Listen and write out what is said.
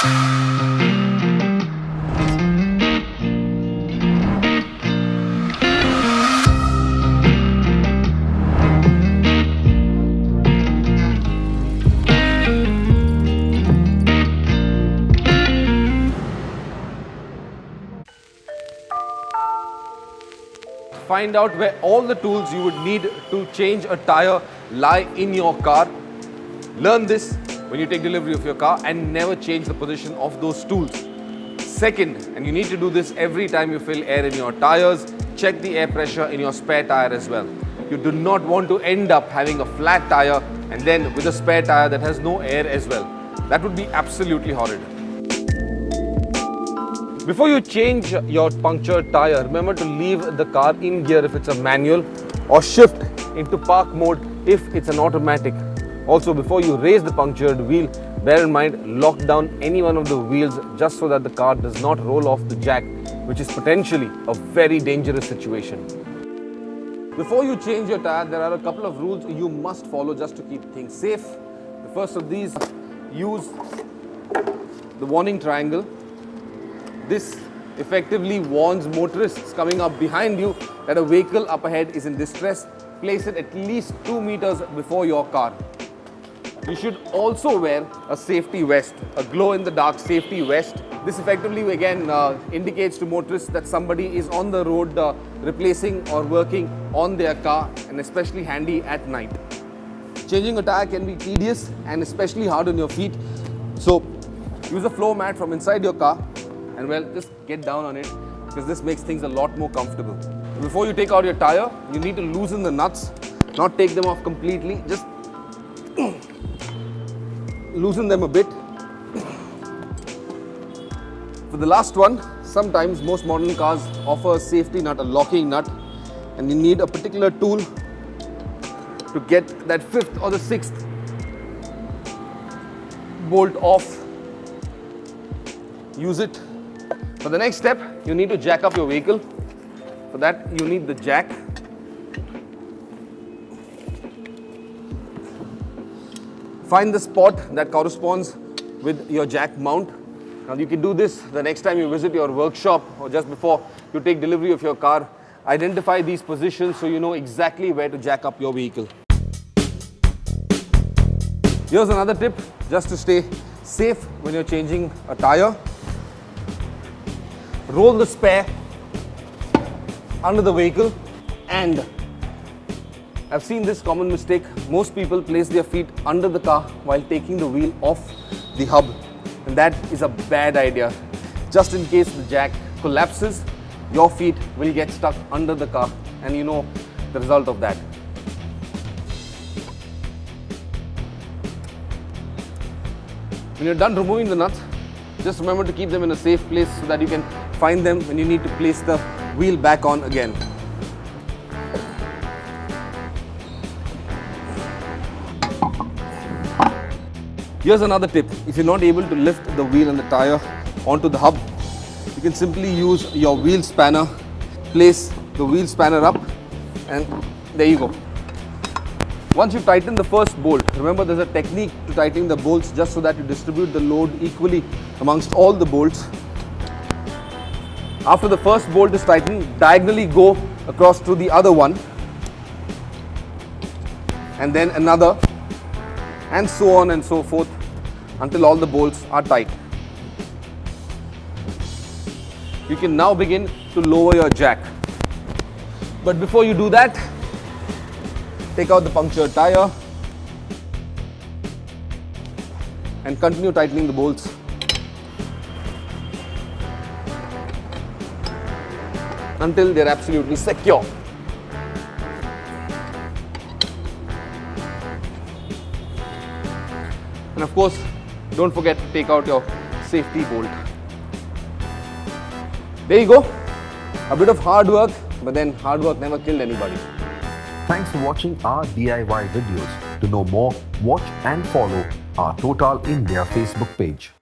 Find out where all the tools you would need to change a tire lie in your car. Learn this when you take delivery of your car and never change the position of those tools. Second, and you need to do this every time you fill air in your tires, check the air pressure in your spare tire as well. You do not want to end up having a flat tire and then with a spare tire that has no air as well. That would be absolutely horrid. Before you change your punctured tire, remember to leave the car in gear if it's a manual or shift into park mode if it's an automatic. Also, before you raise the punctured wheel, bear in mind, lock down any one of the wheels just so that the car does not roll off the jack, which is potentially a very dangerous situation. Before you change your tire, there are a couple of rules you must follow just to keep things safe. The first of these, use the warning triangle. This effectively warns motorists coming up behind you that a vehicle up ahead is in distress. Place it at least 2 meters before your car. You should also wear a safety vest, a glow-in-the-dark safety vest. This effectively again indicates to motorists that somebody is on the road replacing or working on their car, and especially handy at night. Changing a tire can be tedious and especially hard on your feet. So use a floor mat from inside your car and well, just get down on it because this makes things a lot more comfortable. Before you take out your tire, you need to loosen the nuts, not take them off completely, just loosen them a bit. For the last one, sometimes most modern cars offer a safety nut, a locking nut, and you need a particular tool to get that 5th or the 6th bolt off. Use it. For the next step, you need to jack up your vehicle. For that, you need the jack. Find the spot that corresponds with your jack mount. Now you can do this the next time you visit your workshop or just before you take delivery of your car. Identify these positions so you know exactly where to jack up your vehicle. Here's another tip just to stay safe when you're changing a tire. Roll the spare under the vehicle, and I've seen this common mistake. Most people place their feet under the car while taking the wheel off the hub, and that is a bad idea. Just in case the jack collapses, your feet will get stuck under the car, and you know the result of that. When you're done removing the nuts, just remember to keep them in a safe place so that you can find them when you need to place the wheel back on again. Here's another tip. If you're not able to lift the wheel and the tire onto the hub, you can simply use your wheel spanner. Place the wheel spanner up and there you go. Once you tighten the first bolt, remember there's a technique to tightening the bolts just so that you distribute the load equally amongst all the bolts. After the first bolt is tightened, diagonally go across to the other one and then another, and so on and so forth until all the bolts are tight. You can now begin to lower your jack. But before you do that, take out the punctured tire and continue tightening the bolts. Until they're absolutely secure. And of course, don't forget to take out your safety bolt. There you go. A bit of hard work, but then hard work never killed anybody. Thanks for watching our DIY videos. To know more, watch and follow our Total India Facebook page.